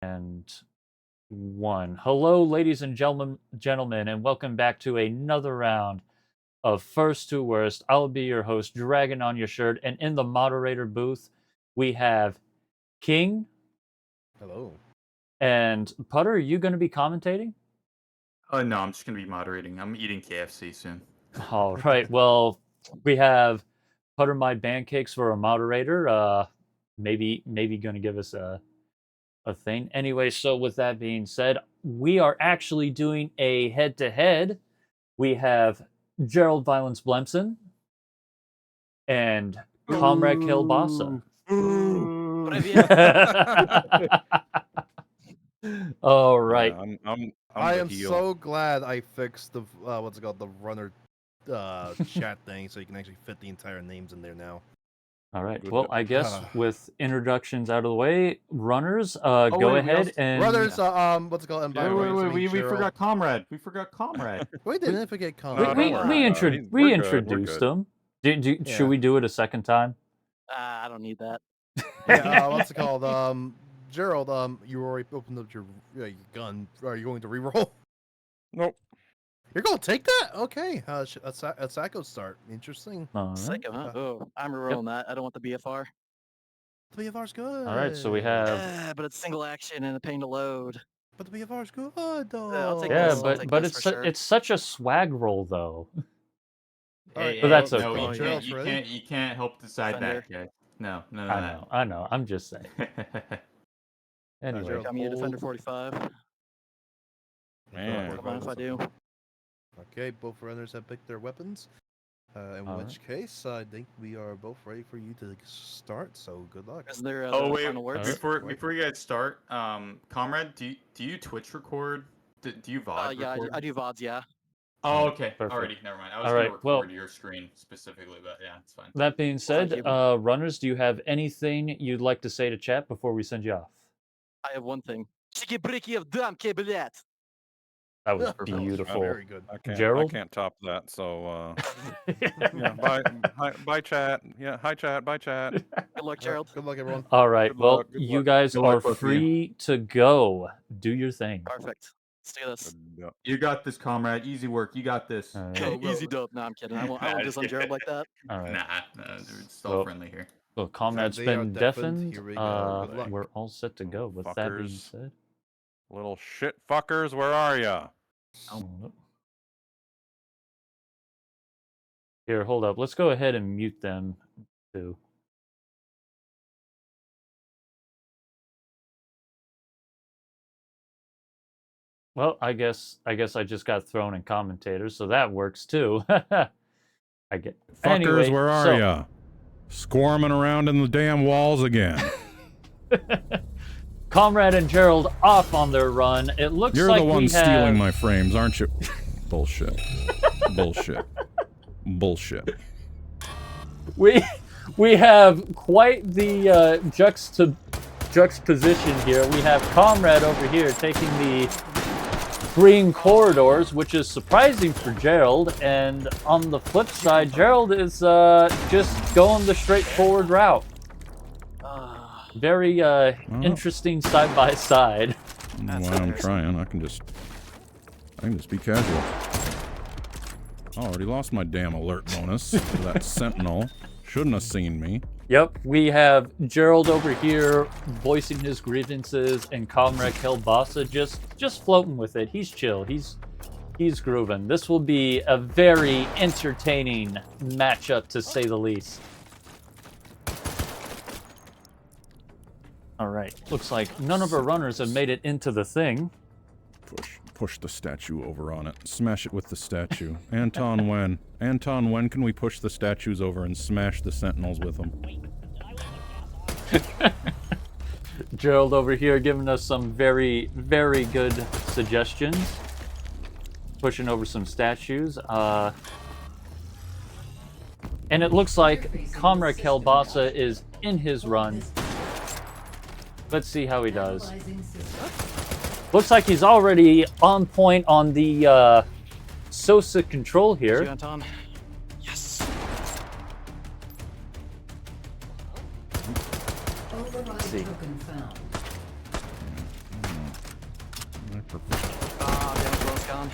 And one. Hello, ladies and gentlemen, and welcome back to another round of First to Worst. I'll be your host, Dragon on your shirt, and in the moderator booth, we have King. Hello. And Putter, are you going to be commentating? No, I'm just going to be moderating. I'm eating KFC soon. All right. Well, we have Putter My Pancakes for a moderator. Maybe going to give us a thing. Anyway, so with that being said, we are actually doing a head-to-head. We have geroldviolenceblemson and Comrade Kielbasa. All right. Yeah, I am so glad I fixed the the runner chat thing, so you can actually fit the entire names in there now. All right. Good. Well, I guess with introductions out of the way, runners, go ahead and Runners, Wait, we forgot Comrade. We forgot Comrade. We didn't forget Comrade. we introduced him. Should we do it a second time? I don't need that. Yeah, Gerald, you already opened up your gun. Are you going to reroll? Nope. You're going to take that? Okay. A Sacco start. Interesting. Psycho, huh? Oh, I'm rerolling that. I don't want the BFR. The BFR's good. All right, so we have. But it's single action and a pain to load. But the BFR's good, though. I'll take Yeah, this. but it's such a swag roll though. Hey, but that's no, okay. you can't help decide that, guy. No. I know. I'm just saying. Anyway, I'm a Defender 45. Man. Come on if I do. Okay, both runners have picked their weapons. In which case, I think we are both ready for you to start. So good luck. Is there wait, final words? before you guys start, Comrade, do you Twitch record? Do you VOD yeah, record? I do VODs, yeah. Oh, okay. Perfect. Already, never mind. I was All going to right, record your screen specifically, but yeah, it's fine. that being said, runners, do you have anything you'd like to say to chat before we send you off? I have one thing. That That was beautiful. Very good. Gerald? I can't top that. So, yeah, bye, chat. Yeah, hi, chat. Bye, chat. Good luck, Gerald. Good luck, everyone. All right. Good Well, luck, good you luck. guys Good are luck, both of you. free to go. Do your thing. Perfect. Let's do this. You got this, Comrade. Easy work. You got this. All right. Oh, easy dub. No, I'm kidding. I won't diss on Gerald like that. All right. Nah, dude, it's all friendly here. Well, Comrade's They are been deafened. deafened. Here we go. Good luck. We're all set to go. With that being Fuckers. said, Little shit fuckers, where are ya? Here, hold up. Let's go ahead and mute them too. Well, I guess I just got thrown in commentators, so that works too. I get. Fuckers, Anyway, where are ya? Squirming around in the damn walls again. Comrade and Gerald off on their run. It looks You're like the one we have... stealing my frames, aren't you? Bullshit. Bullshit. Bullshit. We have quite the juxtaposition here. We have Comrade over here taking the green corridors, which is surprising for Gerald, and on the flip side, Gerald is just going the straightforward route. Very interesting side by side. Well, I'm trying. I can just be casual. I already lost my damn alert bonus. That sentinel shouldn't have seen me. Yep, we have Gerald over here voicing his grievances, and Comrade Kielbasa just floating with it. He's chill. He's grooving. This will be a very entertaining matchup, to say the least. All right, looks like none of our runners have made it into the thing. Push the statue over on it. Smash it with the statue. Anton, when can we push the statues over and smash the sentinels with them? Gerald over here giving us some very, very good suggestions. Pushing over some statues. And it looks like Comrade Kielbasa is in his run. Let's see how he does. Looks like he's already on point on the Sosa control here. Anton. Yes. Let's see. Ah, damn, close gone.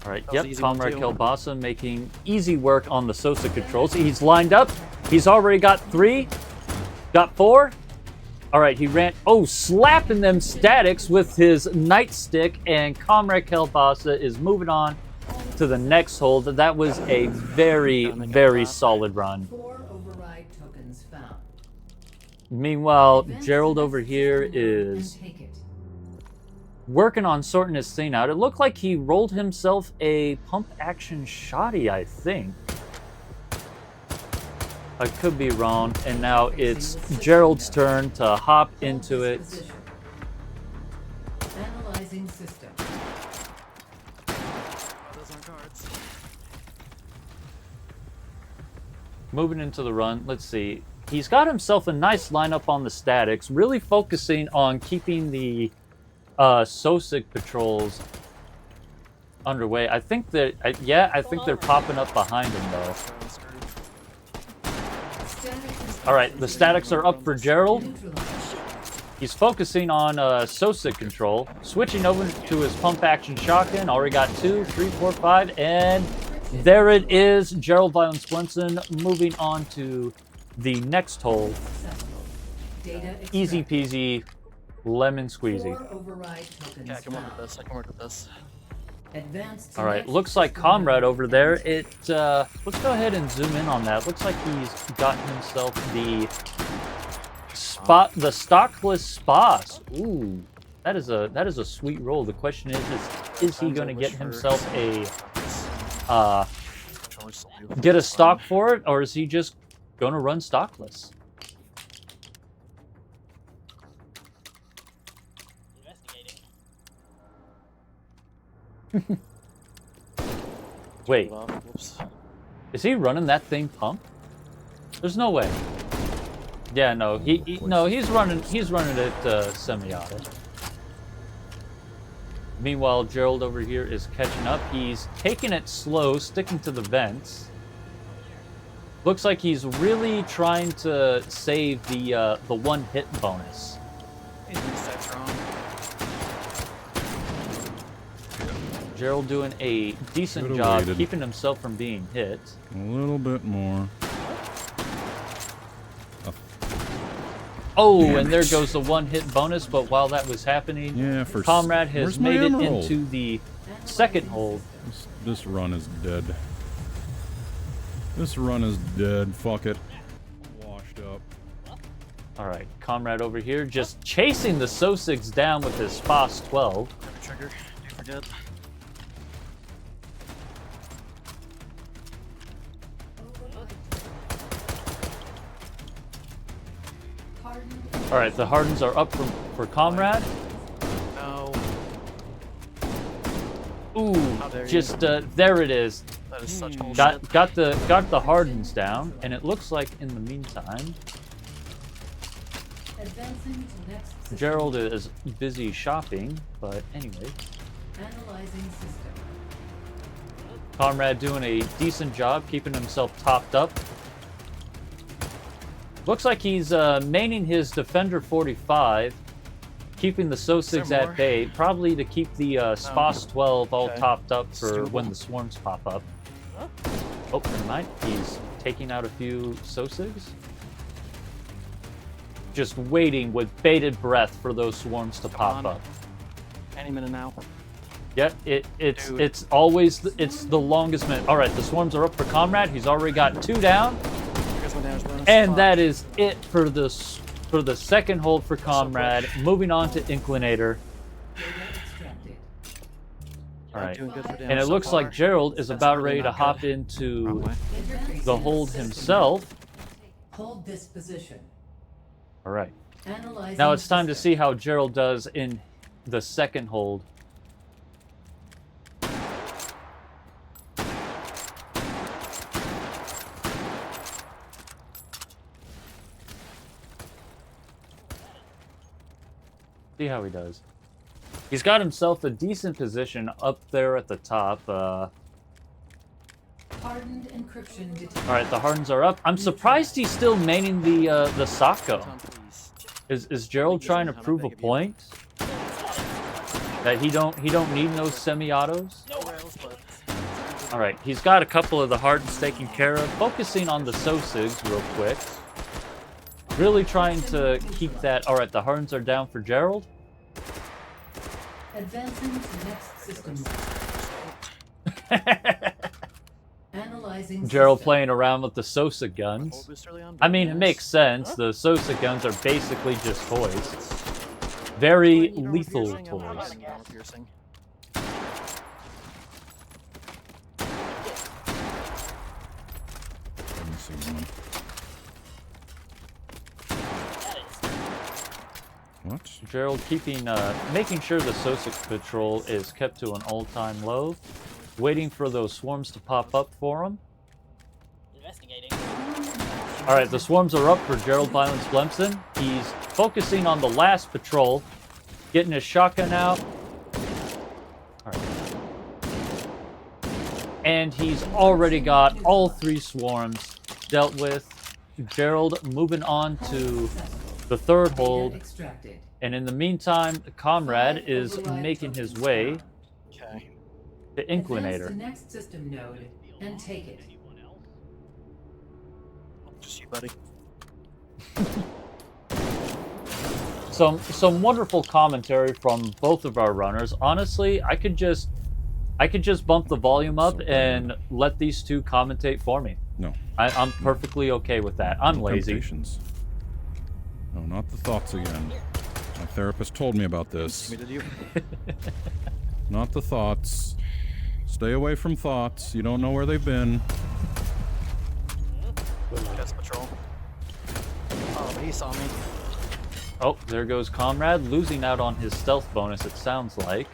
All right, That was yep, an easy one, Comrade too. Kielbasa making easy work on the Sosa controls. He's lined up. He's already got 3. Got 4. All right, he ran. Oh, slapping them statics with his nightstick, and Comrade Kielbasa is moving on to the next hold. That was a very, very solid run. 4 override tokens found. Meanwhile, Advance Gerald to over next here system node is and take it. working on sorting his thing out. It looked like he rolled himself a pump action shotty, I think. I could be wrong. And now it's Gerald's turn to hop Hold into this it. position. Analyzing system. Those aren't cards. Moving into the run. Let's see. He's got himself a nice lineup on the statics, really focusing on keeping the Sosic patrols underway. I think that, yeah, I think they're popping up behind him, though. All right, the statics are up for Gerald. He's focusing on Sosic control, switching over to his pump action shotgun. Already got 2, 3, 4, 5, and there it is. geroldviolenceblemson moving on to the next hole. Data Easy extracted. peasy, lemon squeezy. 4 override tokens Yeah, I can work with found. this. I can work with this. Advance to All right, next looks like system Comrade node over there. and take Let's go ahead and zoom in on that. Looks like he's gotten himself the stockless spas. Ooh, that is a sweet roll. The question is he going to get himself a get a stock for it, or is he just going to run stockless? Wait, Whoops. is he running that thing pump? There's no way. Yeah, no, he's running it semi-auto. Meanwhile, Gerald over here is catching up. He's taking it slow, sticking to the vents. Looks like he's really trying to save the one hit bonus. He's reset wrong. Gerald doing a decent Should've job waited. keeping himself from being hit. A little bit more. Oh, Damn and there it. goes the one hit bonus. But while that was happening, Yeah, for Comrade has where's my made it emerald? into the second hold. This run is dead. This run is dead. Fuck it. Washed up. All right, Comrade over here just chasing the Sosigs down with his Spas 12. Grab a trigger. Do forget. All right, the Hardens are up for Comrade. No. Ooh, How dare you. just there it is. That is such bullshit. Got the Hardens down, and it looks like in the meantime, Advancing to next system. Gerald is busy shopping. But anyway, Analyzing system. Comrade doing a decent job keeping himself topped up. Looks like he's maining his Defender 45, keeping the Sosigs there more? at bay, probably to keep the Spas 12 all Okay. topped up for Stupid. when the swarms pop up. Oh, never mind. He's taking out a few Sosigs. Just waiting with bated breath for those swarms to pop on. up. Any minute now. Yeah, Dude. it's always it's the longest minute. All right, the swarms are up for Comrade. He's already got 2 down. Here's my damage bonus. And Fuck. that is it for the second hold for Comrade. Moving on to Inclinator. Data extracted. All right. Doing good for damage And it so looks like far. Gerald is That's about really ready to not hop good. Wrong into way. Interfacing the hold system himself. node. Hold this position. All right. Analyzing Now it's time to system. see how Gerald does in the second hold. See how he does. He's got himself a decent position up there at the top. Hardened encryption detected. All right, the Hardens are up. I'm surprised he's still maining the Sako. Tom, please. Is Gerald trying to prove a point? That he don't need no semi-autos. No rails, but All right, he's got a couple of the hardens taken care of. Focusing on the SOSIGs real quick. Really trying to keep that. All right, the hardens are down for Gerald. Advancing to next system. Analyzing Gerald system. playing around with the Sosa guns. I mean, it makes sense. The Sosa guns are basically just toys. Very lethal toys. Let me see one. What? Gerald making sure the Sosa patrol is kept to an all-time low. Waiting for those swarms to pop up for him. Investigating. Alright, the swarms are up for geroldviolenceblemson. He's focusing on the last patrol. Getting his shotgun out. Alright. And he's already got all 3 swarms dealt with. Gerald moving on to the third hold. Extracted. And in the meantime, Comrade is making his way Okay. to Advance Inclinator. to next system node and take it. Just you, buddy. Some wonderful commentary from both of our runners. Honestly, I could just bump the volume up and let these two commentate for me. No. I'm perfectly okay with that. I'm No lazy. temptations. No, not the thoughts again. My therapist told me about this. Me to you. Not the thoughts. Stay away from thoughts. You don't know where they've been. Guest patrol. Oh, but he saw me. Oh, there goes Comrade, losing out on his stealth bonus, it sounds like.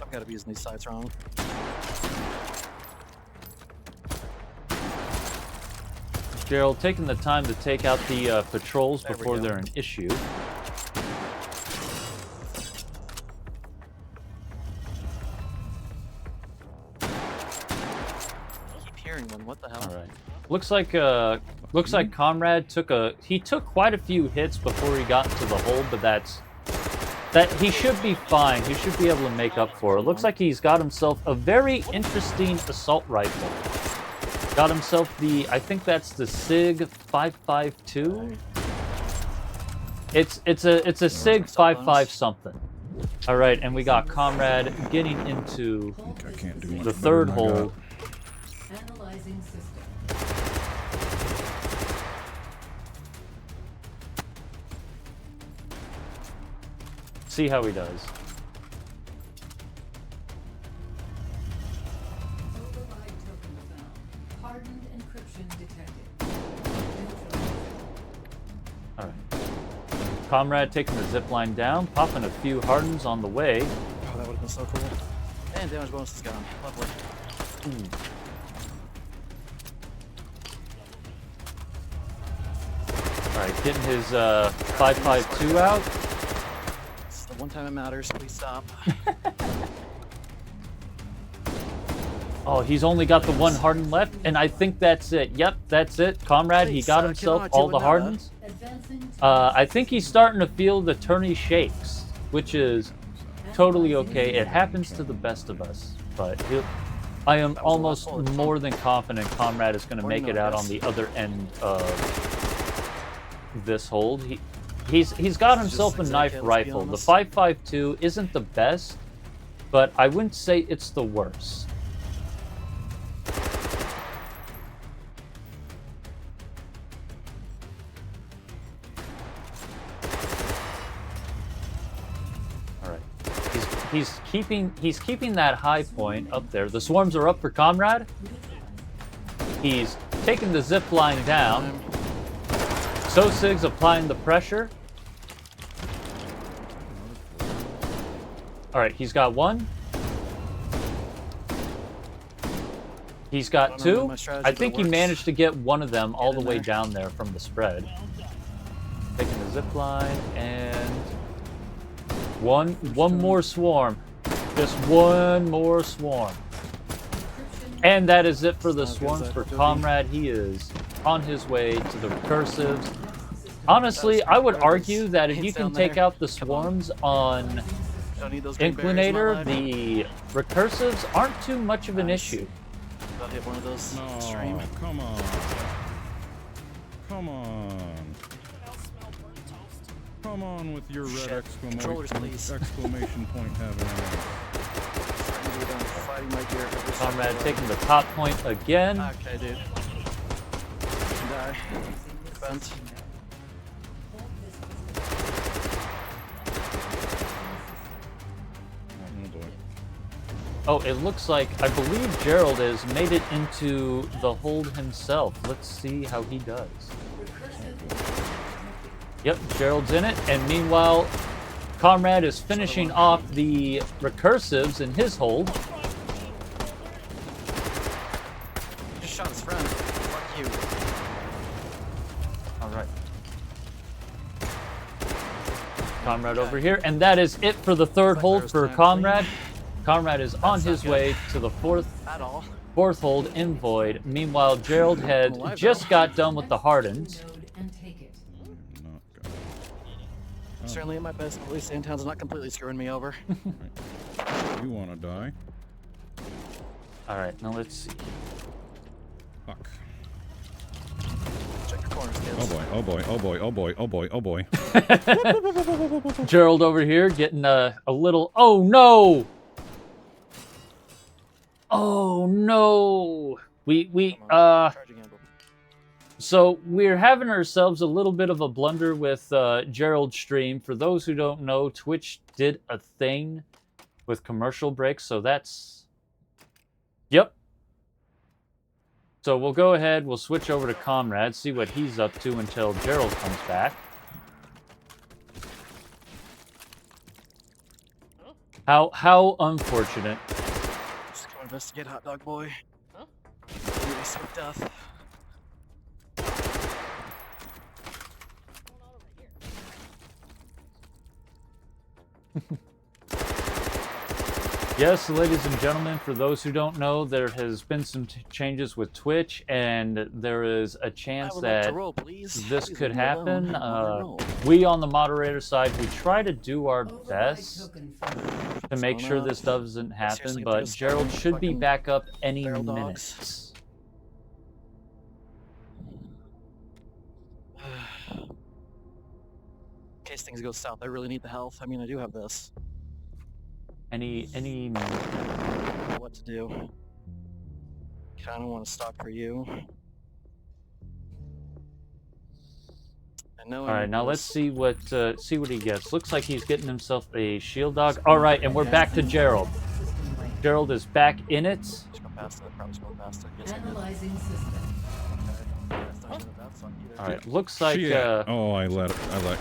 I've got to be using these sides wrong. Gerald taking the time to take out the patrols There we before go. they're an issue. I keep hearing one. What the hell? All right. Looks like Comrade took quite a few hits before he got into the hole, but that he should be fine. He should be able to make up for it. Looks like he's got himself a very interesting assault rifle. Got himself I think that's the SIG 552. It's a SIG 55 something. All right, and we got Comrade getting into I can't do much the better third than I got. hole. Analyzing system. See how he does. Override token found. Hardened encryption detected. All right. Comrade taking the zip line down, popping a few hardens on the way. Oh, that would have been so cool. And damage bonus is gone. Lovely. All right, getting his 552 out. It's the one time it matters. Please stop. Oh, he's only got the one harden left, and I think that's it. Yep, that's it. Comrade, he got himself all the hardens. Advancing to I think he's starting to feel the tourney shakes, which is totally okay. It happens to the best of us, but I am almost more than confident Comrade is going to make it out on the other end of this hold. He's got himself a knife rifle. The 552 isn't the best, but I wouldn't say it's the worst. All right. He's keeping that high point up there. The swarms are up for Comrade. He's taking the zip line down. SOSIG's applying the pressure. All right, he's got one. He's got two. I think he managed to get one of them all the way down there from the spread. Taking the zip line and one more swarm. Just one more swarm. And that is it for the swarms for Comrade. He is on his way to the recursives. Honestly, I would There's argue that if you paints can down take there. out the Come on. swarms on Don't need those green berries in my Inclinator, life. the recursives aren't too much of an Nice. issue. I'll hit one of those No, stream. come on. Come on. Come on with your red Controllers, please. exclamation point heaven. Fighting my gear every Comrade second. taking the top point again. Okay, dude. Die. Defense. Oh boy. Oh, it looks like, I believe Gerald has made it into the hold himself. Let's see how he does. Yep, Gerald's in it, and meanwhile, Comrade is finishing off the recursives in his hold. He just shot his friend. Fuck you. Alright. Comrade over here, and that is it for the third hold for Comrade. Comrade is on his way to the fourth At all. hold in Void. Meanwhile, Gerald had just got done with the Hardened. Node and take it. Not good. Certainly at my best, at least Anton's not completely screwing me over. You want to die? Alright, now let's see. Fuck. Check your corners, kids. Oh boy, oh boy, oh boy, oh boy, oh boy, oh boy. Gerald over here getting a little. Oh no! Oh no! Charging handle. So we're having ourselves a little bit of a blunder with Gerald's stream. For those who don't know, Twitch did a thing with commercial breaks, so that's... Yep. So we'll go ahead, we'll switch over to Comrade, see what he's up to until Gerald comes back. How unfortunate. Just go investigate Hot Dog Boy. Huh? Really sweet death. What's going on over here? Yes, ladies and gentlemen, for those who don't know, there has been some changes with Twitch, and there is a I chance would like that to roll, please. this Please could leave me alone. happen. I wanna roll. We on the moderator side, we try to do our Override best token found. to make So, sure this doesn't happen, seriously, but just Gerald should be fucking back up any barrel minute. dogs. In case things go south, I really need the health. I mean, I do have this. Any What to do? Kind of want to stock for you. I know. All right, now let's see what he gets. Looks like he's getting himself a shield dog. All right, and we're back to Gerald. System link. Gerald is back in it. Just go past it. Probably just go past it. Yes, I did. Analyzing system. Okay. That's not even that fun either. All right, looks like Shit. Oh, I let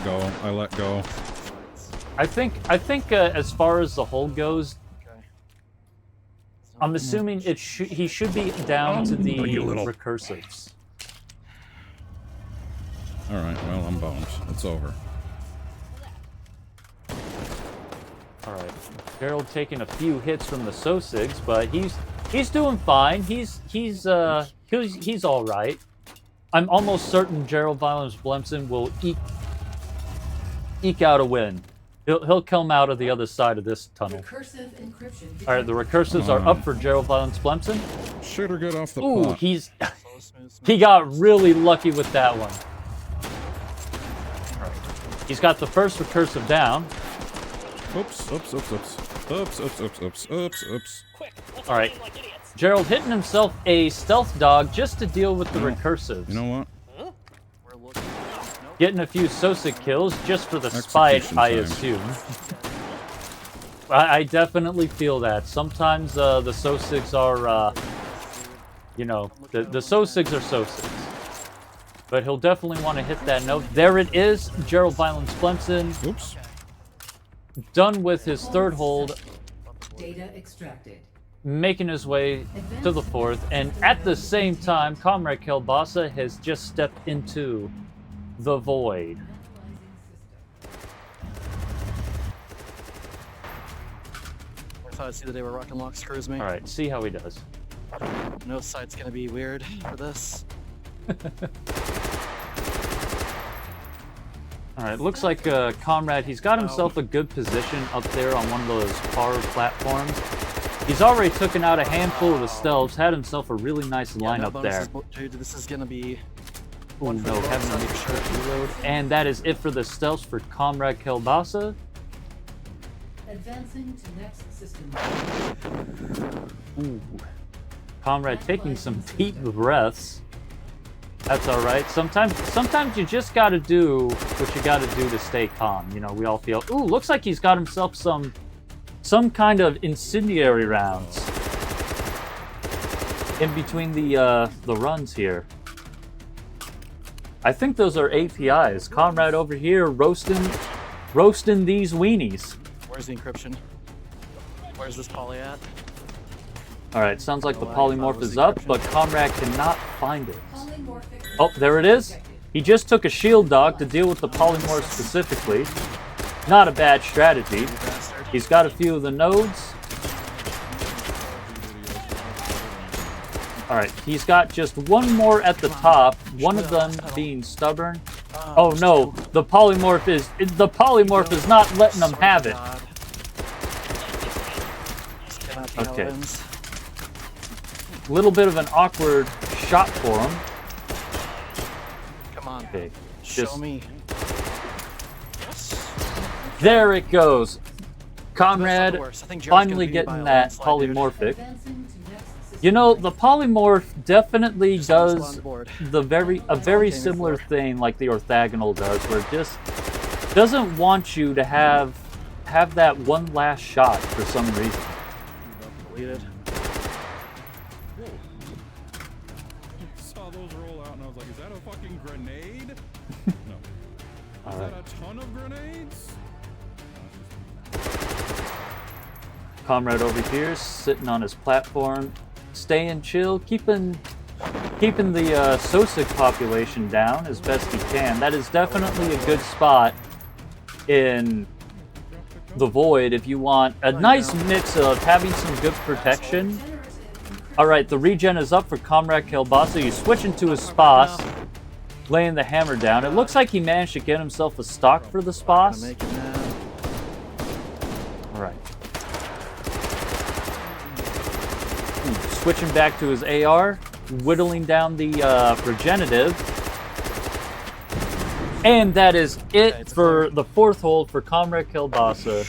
go. I let go. I think as far as the hold goes, Okay. I'm assuming he should be down to the Oh, you little- recursives. All right, well, I'm boned. It's over. All right, Gerald taking a few hits from the Sosigs, but he's doing fine. He's all right. I'm almost certain geroldviolenceblemson will eke out a win. He'll come out of the other side of this tunnel. Recursive encryption. All right, the recursives are up for geroldviolenceblemson. Shit or get off the Ooh, pot. he Slow, smooth, smooth. he got really lucky with that one. He's got the first recursive down. Oops, oops, oops, oops. Oops, oops, oops, oops, oops, oops. Quick, let's All right. run like idiots. Gerald hitting himself a stealth dog just to deal with the You know- recursives. You know what? We're looking. Nope. Getting a few Sosig kills just for the spite, Execution I time. assume. I definitely feel that. Sometimes the Sosigs are, you know, the Sosigs are Sosigs. But he'll definitely want to hit that note. There it is, geroldviolenceblemson, Oops. done with his third hold, Data extracted. making his way to the fourth. And at the same time, Comrade Kelbasa has just stepped into the void. Analyzing system. I thought I'd see the day where Rock and Lock screws me. All right, see how he does. No site's gonna be weird for this. Alright, looks like Comrade, he's got himself a good position up there on one of those car platforms. He's already taken out a handful of the stealths, had himself a really nice line up there. Dude, this is gonna be Oh one for no, the having to books, make I'm a sure. quick reload. And that is it for the stealths for Comrade Kielbasa. Advancing to next system. Ooh. Comrade taking some deep breaths. That's all right. Sometimes you just got to do what you got to do to stay calm. You know, we all feel. Ooh, looks like he's got himself some kind of incendiary rounds in between the runs here. I think those are APIs. Comrade over here roasting these weenies. Where's the encryption? Where's this poly at? All right, sounds like the Oh, I polymorph was is up, encryption. but Comrade cannot find it. Polymorphic. Oh, there it is. He just took a shield dog to deal with the polymorph specifically. Not a bad strategy. You bastard. He's got a few of the nodes. All right, he's got just one more at the top. One of them being stubborn. Oh no, the polymorph is not letting them have it. Okay. Little bit of an awkward shot for him. Come on. Okay, Show just me. there it goes. Comrade I think Jared's finally gonna beat me by getting a that landslide, dude. polymorphic. Advancing to next system. You know, the polymorph definitely Just almost does on board. a very Okay, similar before. thing like the orthogonal does, where it just doesn't want you to have that one last shot for some reason. Deleted. Saw those roll out and I was like, is that a fucking grenade? No. All Is right. that a ton of grenades? Comrade over here, sitting on his platform, staying chill, keeping the Sosic population down as best he can. That is definitely a good spot in the Void if you want a nice mix of having some good protection. All right, the regen is up for Comrade Kielbasa. He's switching to his Spas, laying the hammer down. It looks like he managed to get himself a stock for the Spas. Gonna make it now. All right. Switching back to his AR, whittling down the regenerative. And that is it for the fourth hold for Comrade Kielbasa.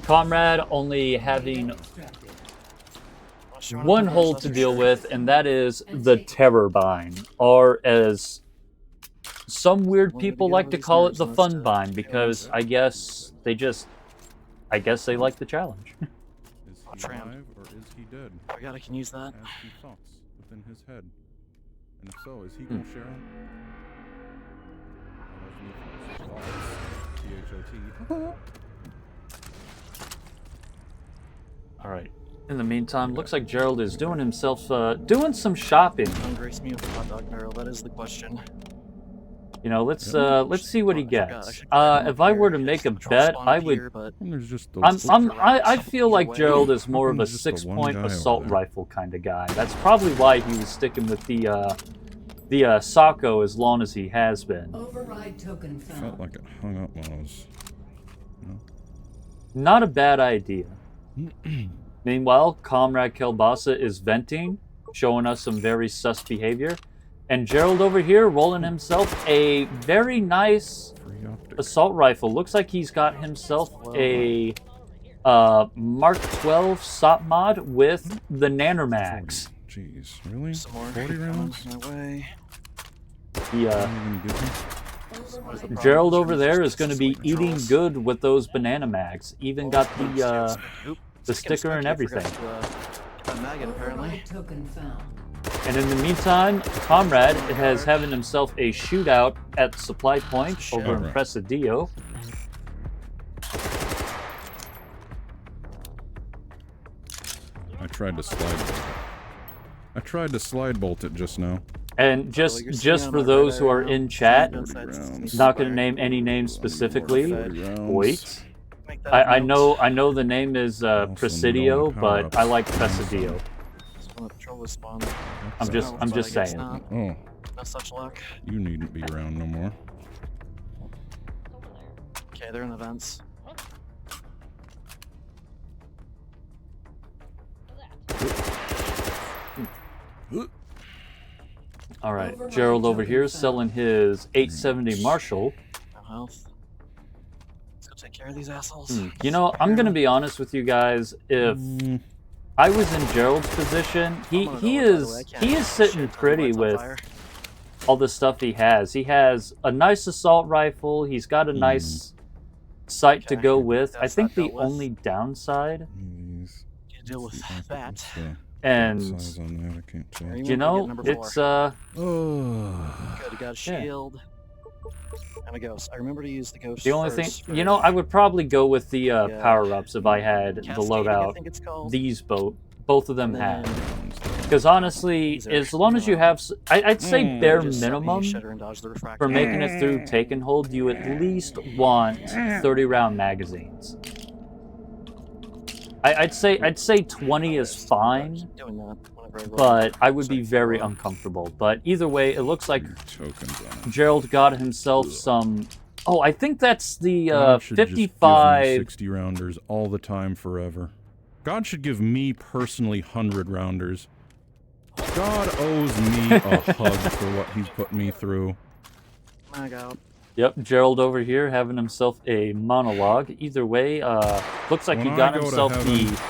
Comrade only having one hold to deal with, and that is the Terror Bind, or as some weird people like to call it, the Fun Bind, because I guess they like the challenge. Is he alive or is he dead? I forgot I can use that. Has he thoughts within his head? And if so, is he gonna share them? THOT. All right. In the meantime, looks like Gerald is doing himself, doing some shopping. Don't grace me with a hot dog barrel. That is the question. You know, let's see what he I forgot, gets. I should grab him If up I here. were to Yes, make a control bet, spawn I up would. here, but And there's just those I feel like Either Gerald way. is more of a Just the one 6-point guy over assault there. rifle kind of guy. That's probably why he was sticking with the Sako as long as he has been. Override token felt found. like it hung up when I was. Not a bad idea. Meanwhile, Comrade Kielbasa is venting, showing us some very sus behavior. And Gerald over here rolling himself a very nice Free optic. assault rifle. Looks like he's got himself a Mark 12 SOP mod with the Nanormax. Jeez, really? some more 40 rounds? my way. He, Not even good. What is the problem? Gerald This over room there is is going to just be like eating controls. good with those banana mags. Even got the Oop. the Skip sticker and spec, I forgot everything. to, get a maggot, apparently. Override token found. And in the meantime, Comrade has having himself a shootout at the supply point over in Alright. Presidio. I tried to slide bolt it. I tried to slide bolt it just now. And just you're sitting just on for my those right who are area in now. chat, Both sides rounds. need not going to fire. name any names specifically. 40 rounds. Wait, Make that I a note. know the name is Also Presidio, known but power-ups. I like Presidio. Just wanna patrol the spawn. I'm just I guess saying. not. Oh, No such luck. you needn't be around no more. Okay, they're in the vents. All right, Gerald over here is selling his 870 Marshall. No health. Let's go take care of these assholes. You know, I'm gonna be honest with you guys. If I was in Gerald's position, he is sitting pretty with all the stuff he has. He has a nice assault rifle. He's got a nice sight to go with. I think the only downside, You deal with that. and Size on that, I can't tell. you know, it's Good, you got a shield. And a ghost. I remember to use the ghost. the only thing. first You know, I would probably go with the Yeah. power-ups if I had the Cascading, I loadout. think it's called. These both of them And had. then Because honestly, these are, as long as you have, I'd say bare just set me, minimum shudder, and dodge the for refractor. making it through take and hold, you at least want 30-round magazines. I'd say 20 is fine, Keep doing that whenever I roll. but I would be very uncomfortable. But either way, it looks like Tokens on it. Gerald got himself some. Oh, I think that's the God should just give me 55. 60 rounders all the time forever. God should give me personally 100 rounders. God owes me a hug for what he's put me through. Mag out. Yep, Gerald over here having himself a monologue. Either way, looks like When he I got go to himself heaven, the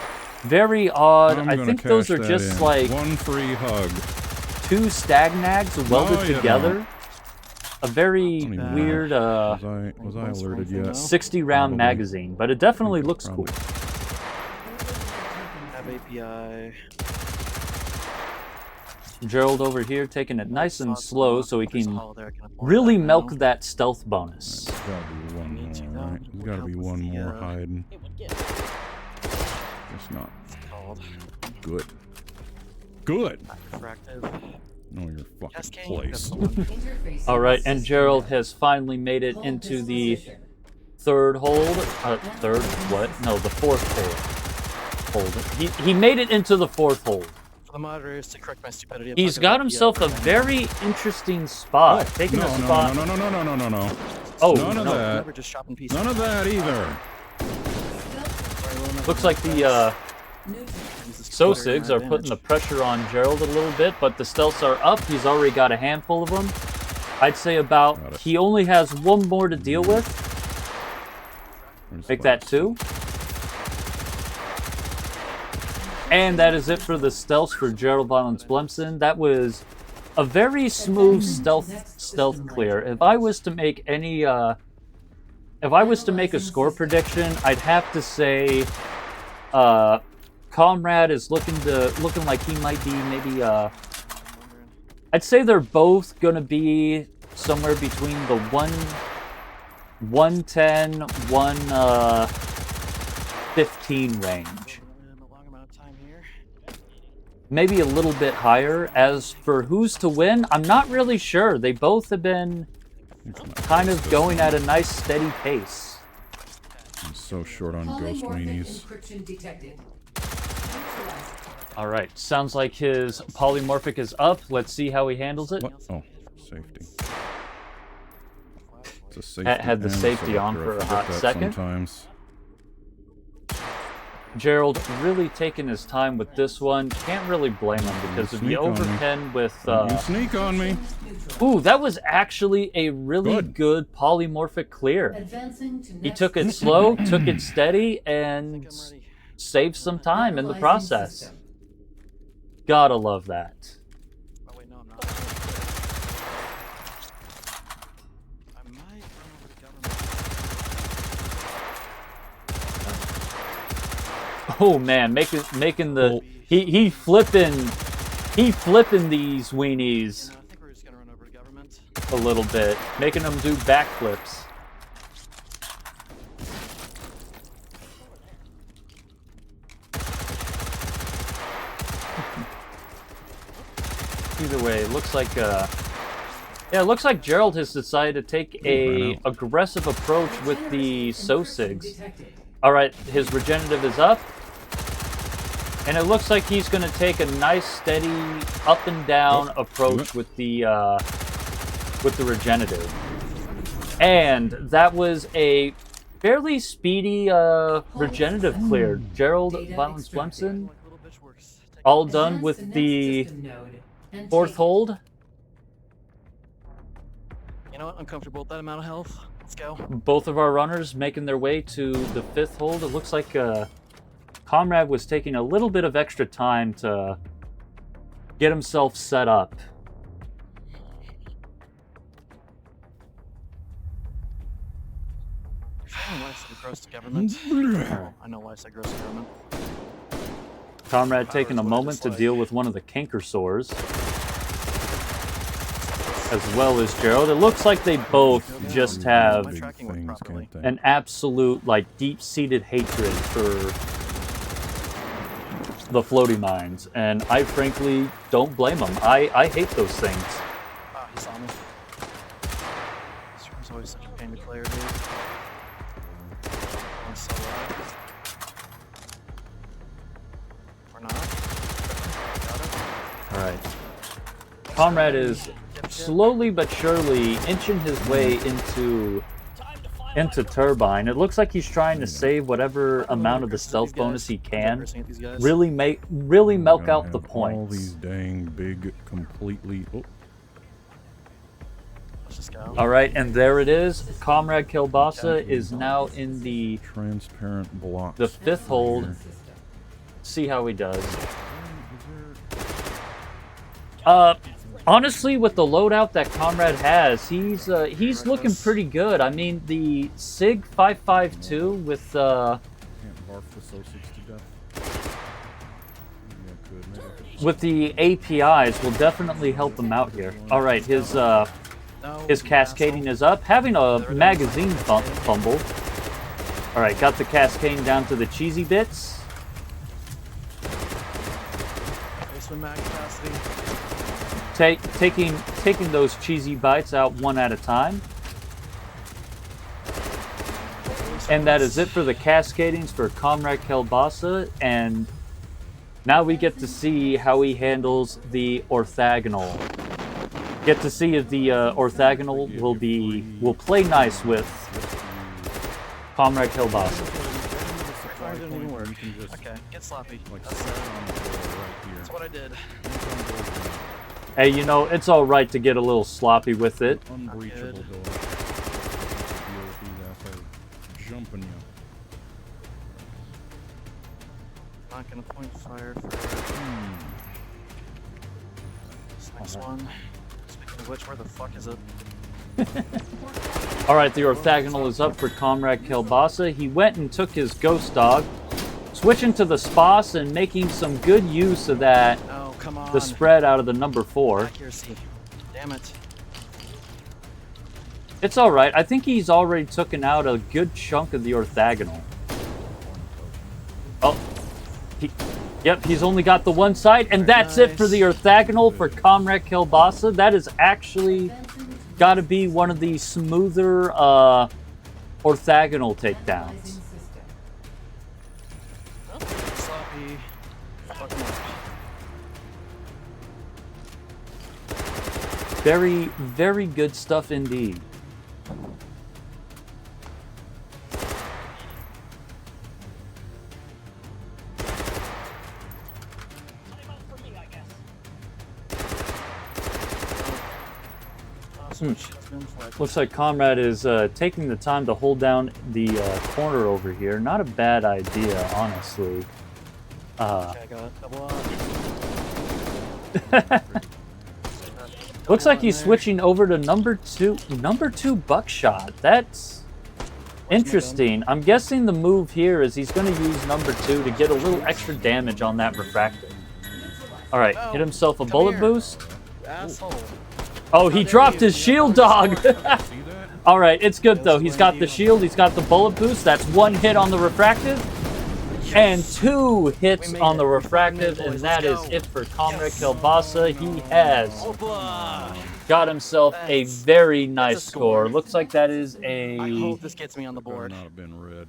very odd. I'm I gonna think those cash are that just in. like one free hug. 2 stagnags welded No, you together. don't. A very Don't even weird Was I alerted yet? 60-round Probably. magazine, but it definitely looks cool. Have API. Gerald over here taking it nice and slow so he There's a can hole there, can I pull it really back milk now? that stealth bonus. There's gotta be one Me too, more, though. right? There's gotta be Help one with the, more hiding. It would get. It's not It's called good. Good! refractive. Know your fucking Cascading. That's place. the one. Interfacing All right, and system. Gerald has finally made it Hold into this the position. third hold. Third what? No, the fourth hold. He made it into the fourth hold. For the moderators to correct my stupidity. I'm He's talking got about himself a the, very interesting spot. Taking No, a no, spot. no, no, no, no, no, no, no. Oh, None of no. that. Never just shop in pieces. None of that either. Looks like the Sosigs are putting the pressure on Gerald a little bit, but the stealths are up. He's already got a handful of them. I'd say Got about, it. he only has one more to deal with. Where's Make the that last 2. And that is it for the stealths for geroldviolenceblemson. That was a very smooth stealth clear. If I was to make any, if I was to make a score prediction, I'd have to say, Comrade is looking like he might be maybe, I'd say they're both gonna be somewhere between the 110, 115 range. Maybe a little bit higher. As for who's to win, I'm not really sure. They both have been kind of going at a nice steady pace. I'm so short on ghost Polymorphic weenies. encryption detected. All right, sounds like his polymorphic is up. Let's see how he handles it. What? Oh, safety. It's a safety Had the and safety on selector. for I a forget hot that second. Sometimes. Gerald really taking his time with this one. Can't really blame him because if you Sneak on me. overpen with... You sneak on me. Ooh, that was actually a really good polymorphic clear. Advancing to He next took it system. slow, took it steady, and I'm ready. saved some time in the Analyzing process. system. Gotta love that. Oh wait, no, I'm not. I might run over the government. Oh man, making the he flipping these weenies I think we're just gonna run over the government. a little bit, making them do backflips. Either way, it looks like yeah, it looks like Gerald has decided to take a aggressive approach with the Sosigs. Detected. All right, his regenerative is up, and it looks like he's going to take a nice, steady, up and down approach with the regenerative. And that was a fairly speedy regenerative clear. Geroldviolenceblemson, all done with the fourth hold. You know what? I'm comfortable with that amount of health. Let's go. Both of our runners making their way to the fifth hold. It looks like Comrade was taking a little bit of extra time to get himself set up. I know why I said gross to government. Oh, I know why I said gross to government. Comrade taking a moment to deal with one of the canker sores, as well as Gerald. It looks like they both just have an absolute, like, deep-seated hatred for the floaty mines, and I frankly don't blame them. I hate those things. Ah, he saw me. This room's always such a pain to clear, dude. I'm so alive. Or not. Got it. All right. Comrade is slowly but surely inching his way into Turbine. It looks like he's trying to save whatever amount of the stealth bonus he can. Really milk out the points. All these dang big, completely. Oh. Let's just go. All right, and there it is. Comrade Kielbasa is now in the Transparent blocks. the fifth hold. See how he does. Honestly, with the loadout that Comrade has, he's looking pretty good. I mean, the SIG 552 with Can't barf the Sussex to death. Yeah, good. Maybe I could with the APIs will definitely help him out here. All right, his cascading is up, having a magazine fumble. All right, got the cascading down to the cheesy bits. Basement mag capacity. Taking those cheesy bites out one at a time. And that is it for the cascadings for Comrade Kielbasa, and now we get to see how he handles the orthogonal. Get to see if the orthogonal will play nice with Comrade Kielbasa. Fire didn't even work. Okay, get sloppy. That's what I did. Hey, you know, it's all right to get a little sloppy with it. Unbreachable door. Deal with these assholes jumping you. Not gonna point fire for this next one. Speaking of which, where the fuck is it? All right, the orthogonal is up for Comrade Kielbasa. He went and took his ghost dog, switching to the SPOS and making some good use of that. Oh, come on. The spread out of the number 4. Accuracy. Damn it. It's all right. I think he's already taken out a good chunk of the orthogonal. Oh, yep, he's only got the one side, and that's it for the orthogonal for Comrade Kielbasa. That is actually got to be one of the smoother orthogonal takedowns. Sloppy. Fuck him up. Very, very good stuff indeed. Looks like Comrade is taking the time to hold down the corner over here. Not a bad idea, honestly. Okay, I got double up. Looks like he's switching over to number two buckshot. That's interesting. I'm guessing the move here is he's going to use number 2 to get a little extra damage on that refractor. All right, hit himself a bullet boost. Asshole. Oh, he dropped his shield dog. All right, it's good though. He's got the shield, he's got the bullet boost. That's 1 hit on the refractive and 2 hits on the refractive, and that is it for Comrade Kielbasa. He has got himself a very nice score. Looks like that is I a... hope this gets me on the board. Not have been red.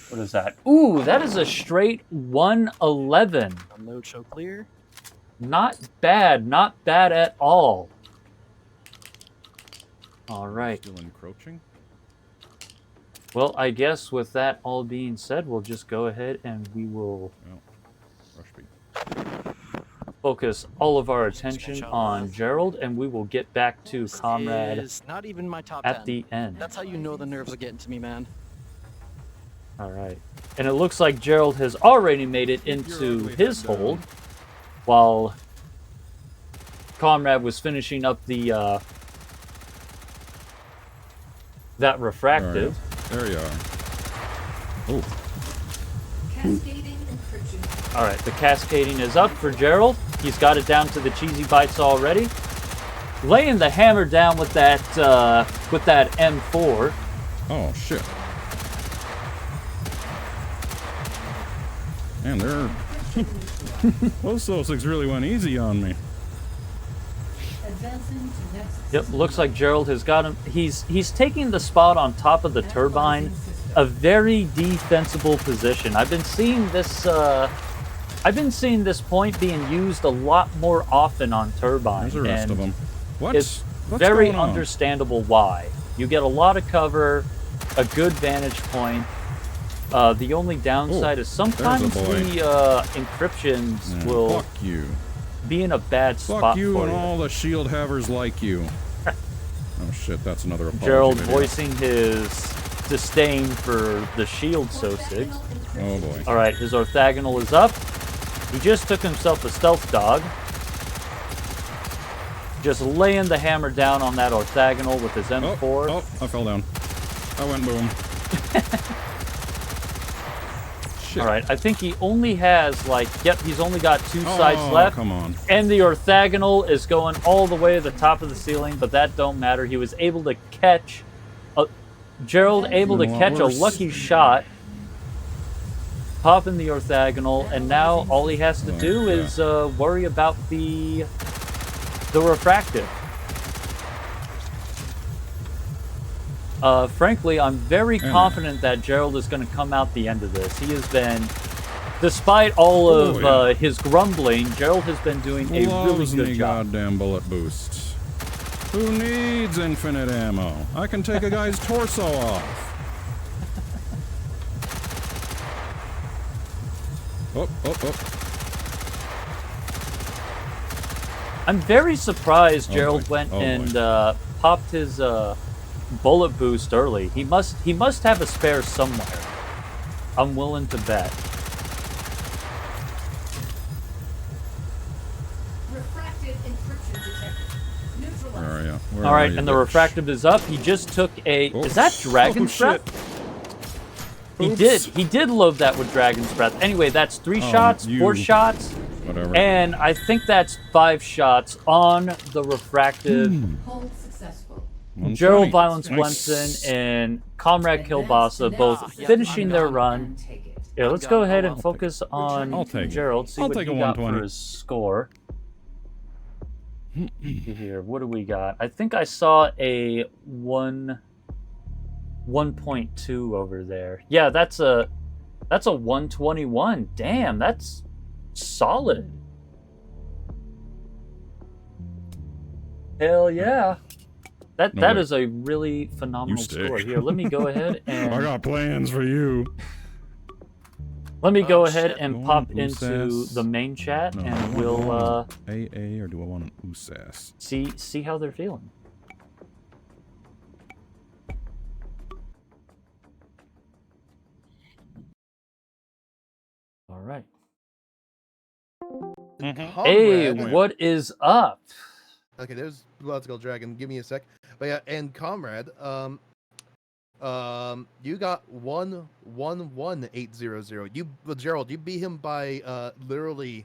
What is that? Ooh, that is a straight 111. No choke clear. Not bad at all. All right. Still encroaching. Well, I guess with that all being said, we'll just go ahead and we will Oh, rush speed. focus all of our Just a attention screenshot of on that. Gerald, and we will get back to This Comrade is not even my top at 10. the end. That's how you know the nerves are getting to me, man. All right. And it looks like Gerald has already made it into ugly his head down. hold, while Comrade was finishing up the that refractive. There you are. Oh, Cascading encryption. All right, the cascading is up for Gerald. He's got it down to the cheesy bites already. Laying the hammer down with that M4. oh shit. Man, those Sosigs really went easy on me. Advancing to next Yep, system. looks like Gerald has got him. He's taking the spot on top of the turbine, a very defensible position. I've been seeing this point being used a lot more often on turbine. There's the rest and of them. What? It's What's very going on? understandable why. You get a lot of cover, a good vantage point. The only downside is sometimes boy. the encryptions Yeah, will fuck you. be in a bad spot Fuck you for and you. all the shield havers like you. Oh shit, that's another apology Gerald video. voicing his disdain for the shield Sosigs. Oh boy. All right, his orthogonal is up. He just took himself a stealth dog. Just laying the hammer down on that orthogonal with his M4. Oh, I fell down. I went boom. Shit. All right, I think he only has he's only got two sides left. Come on. And the orthogonal is going all the way to the top of the ceiling, but that don't matter. He was able to catch Gerald able to Been a lot catch a worse. lucky shot, popping the orthogonal, and now all he has to do yeah. is worry about the refractive. Frankly, I'm very confident that Gerald is going to come out the end of this. He has been, despite all of his grumbling, Gerald has been doing a really Loves good me job. goddamn bullet boosts. Who needs infinite ammo? I can take a guy's torso off. Oh. I'm very surprised Oh, Gerald boy. went Oh, boy. and popped his bullet boost early. He must have a spare somewhere. I'm willing to bet. Refractive encryption detected. Neutralized. Where are you? Where All are right, you, and the bitch? refractive is up. He just took a. Oh. Is that Dragon's Oh, Breath? shit. He Oops. did load that with Dragon's Breath. Anyway, that's 3 shots, 4 you- shots, Whatever. and I think that's 5 shots on the refractive. Hold successful. 120. Gerald Violence Nice. Blemson and Comrade Advance Kilbasa to both next finishing their I'm run. And take it. Yeah, let's I'm go gone. ahead I'll and focus on I'll take it. Gerald. See I'll what take he a got for 120. his score. See here, what do we got? I think I saw a 1.2 over there. Yeah, that's a 121. Damn, that's solid. Hell yeah. That No, wait. is a really phenomenal stay. score. Here, let me go ahead I and got plans for you. let me go Oh, ahead shit. and Go pop on, into Usas. the main chat, No, and do I we'll want an AA or do I want an USAS? see how they're feeling. All right. Hey, Comrade- what is up? Okay, there's Let's Go Dragon. Give me a sec. But yeah, and Comrade, you got 11800. Gerald, you beat him by literally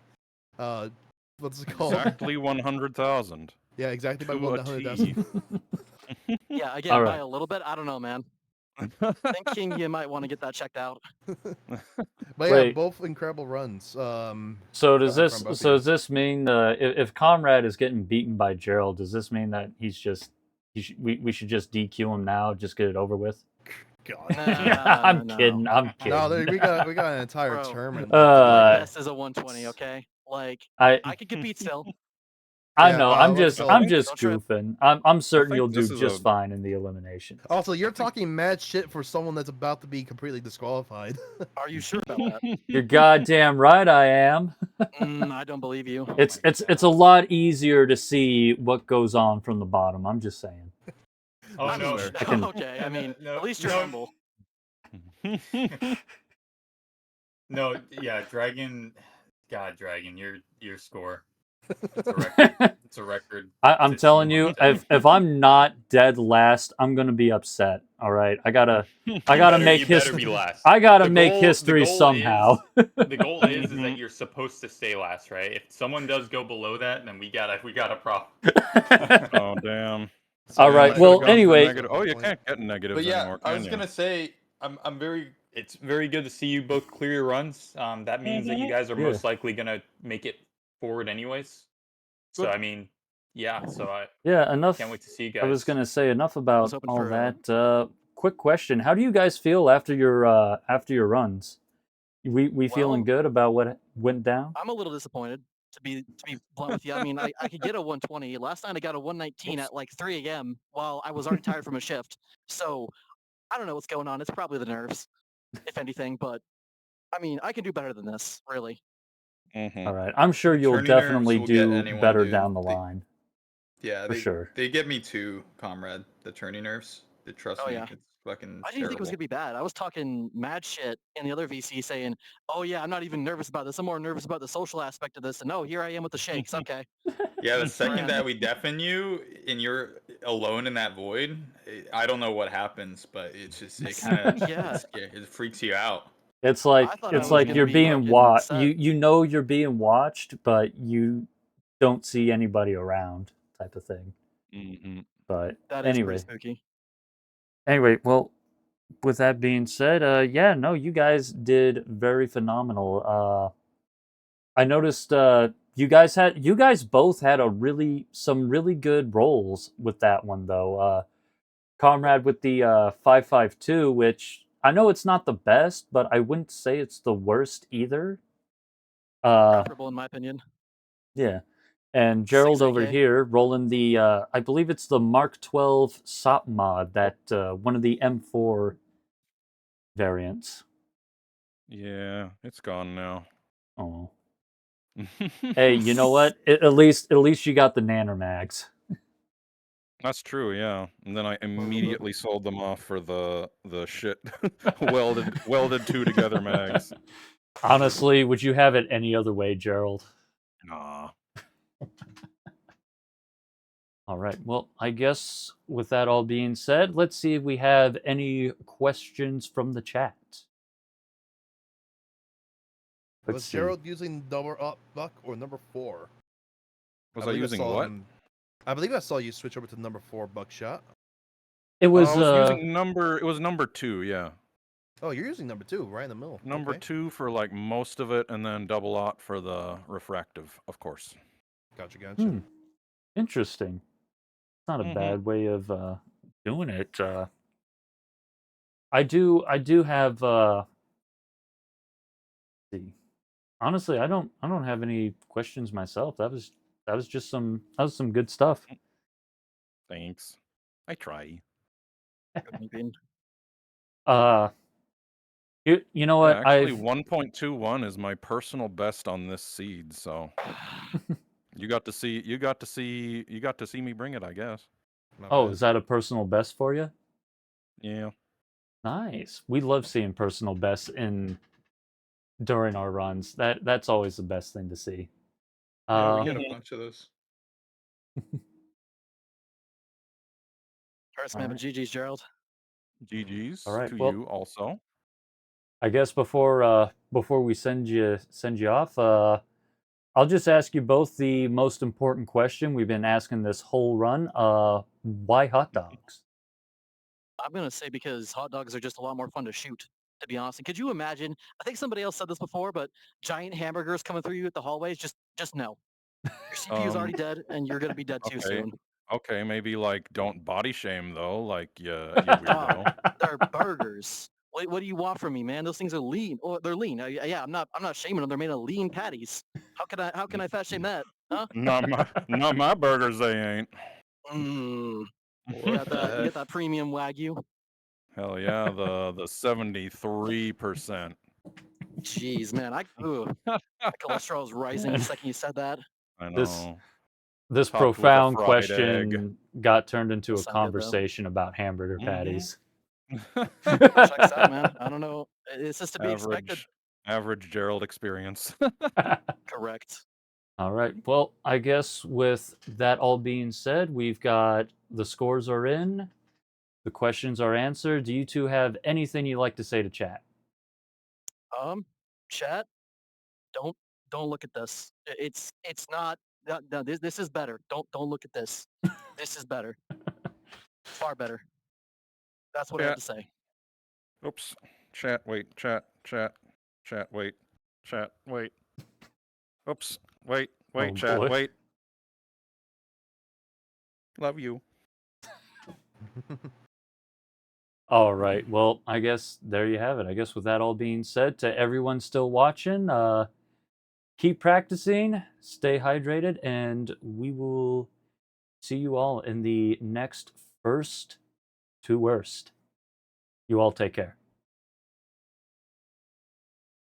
what's it called? Exactly 100,000. Yeah, exactly by to a 100,000. Yeah, again, All by right. a little bit. I don't know, man. Thinking you might want to get that checked out. But yeah, Wait. both incredible runs. So does from this both of so you. does this mean if Comrade is getting beaten by Gerald, does this mean that we should just DQ him now, just get it over with? God. I'm kidding. I'm kidding. No, we got an entire Bro. tournament. My Uh, best is a 120, okay? Like, I I could compete still. I Yeah, know. let's go. I'm just Don't trip. goofing. I'm certain think you'll this do is just a- fine in the elimination. Also, you're talking mad shit for someone that's about to be completely disqualified. Are you sure about that? You're goddamn right I am. I don't believe you. It's a lot easier to see what goes on from the bottom. I'm just saying. Oh I no. mean, I can- okay. I mean, No, at least you're no. humble. No, yeah, Dragon. God, Dragon, your score. It's a record. It's a record. I'm to see telling you, Montana. if I'm not dead last, I'm gonna be upset. All right, I gotta make You better history. be last. I gotta The make goal- history the goal somehow. The goal is that you're supposed to stay last, right? If someone does go below that, then we got a problem. Oh damn. All Man, right, I should've well, gone for anyway- negative- Oh, you can't get negatives But yeah, anymore, I can was you? gonna say it's very good to see you both clear your runs. That means that you guys are Yeah. most likely gonna make it forward anyways. So Good. I mean, yeah. So I Yeah, enough. can't wait to see you guys. I was gonna say enough about hoping all for, that. Quick question: how do you guys feel after your runs? We feeling Well- good about what went down? I'm a little disappointed to be blunt with you. I mean, I could get a 120. Last night I got a 119 at like 3 a.m. while I was already tired from a shift. So I don't know what's going on. It's probably the nerves, if anything. But I mean, I can do better than this, really. Mhm. All right, I'm sure you'll Turning nerves definitely will get do anyone, better dude. down the line. Yeah, For sure. They get me too, comrade. The turning nerves. They trust Oh, me. yeah. It's fucking I didn't think it was terrible. gonna be bad. I was talking mad shit in the other VC saying, "Oh yeah, I'm not even nervous about this. I'm more nervous about the social aspect of this." And no, here I am with the shakes. Okay. Yeah, the second Brand. that we deafen you and you're alone in that void, I don't know what happens, but it's just it kind of Yeah. it freaks you out. It's like I thought I it's was like gonna you're be being fucking watched. set. You know you're being watched, but you don't see anybody around, type of thing. Mhm. But That is anyway, pretty spooky. well, with that being said, yeah, no, you guys did very phenomenal. I noticed you guys both had some really good rolls with that one though. Comrade with the 552, which I know it's not the best, but I wouldn't say it's the worst either. Preferable in my opinion. Yeah. And Gerald 6 over AK. here rolling the I believe it's the Mark 12 SOP mod, that one of the M4 variants. Yeah, it's gone now. Oh. Hey, you know what? At least you got the nanoromags. That's true, yeah. And then I immediately sold them off for the shit welded two together mags. Honestly, would you have it any other way, Gerald? Nah. All right. Well, I guess with that all being said, let's see if we have any questions from the chat. Let's Was see. Gerald using double up buck or number 4? Was I believe using saw what? I believe I saw you switch over to number 4 buckshot. It was I was using it was number 2, yeah. Oh, you're using number 2, right in the middle. Number Okay. 2 for like most of it, and then double aught for the refractive, of course. Gotcha. interesting. It's not a bad way of doing it. I do have let's see. Honestly, I don't have any questions myself. That was just some good stuff. Thanks. I try. Maybe. You know what? Yeah, actually, 1.21 is my personal best on this seed, so you got to see me bring it, I guess. My Oh, bad. is that a personal best for you? Yeah. Nice. We love seeing personal bests during our runs. That's always the best thing to see. Yeah, we get a bunch of those. First man, but GG's, Gerald. GG's All right, to well- you also. I guess before we send you off, I'll just ask you both the most important question we've been asking this whole run. Why hot dogs? I'm gonna say because hot dogs are just a lot more fun to shoot. To be honest, and could you imagine? I think somebody else said this before, but giant hamburgers coming through you at the hallways. Just no. Your CPU's already dead, and you're gonna be dead too okay. soon. Okay, maybe like don't body shame though, like you weirdo. They're burgers. What do you want from me, man? Those things are lean. Oh, they're lean. Yeah, I'm not shaming them. They're made of lean patties. How can I fat shame that? Not my burgers. They ain't. Mm, you What got the that? You heck? got that premium wagyu? Hell yeah, the 73%. Jeez, man, my cholesterol is rising the second you said that. I This know. this Topped with a profound fried question got turned into Does a sound good, though. conversation about hamburger Mhm. patties. Checks out, man. I don't know. It's just to be expected. Average Gerald experience. Correct. All right. Well, I guess with that all being said, we've got the scores are in, the questions are answered. Do you two have anything you'd like to say to chat? Chat, don't look at this. It's not. No, this is better. Don't look at this. This is better. Far better. That's what I have to say. Oops. Chat, wait. Chat, wait. Chat, wait. Oops. Wait, Oh, chat, boy. wait. Love you. All right. Well, I guess there you have it. I guess with that all being said, to everyone still watching, keep practicing, stay hydrated, and we will see you all in the next first to worst. You all take care.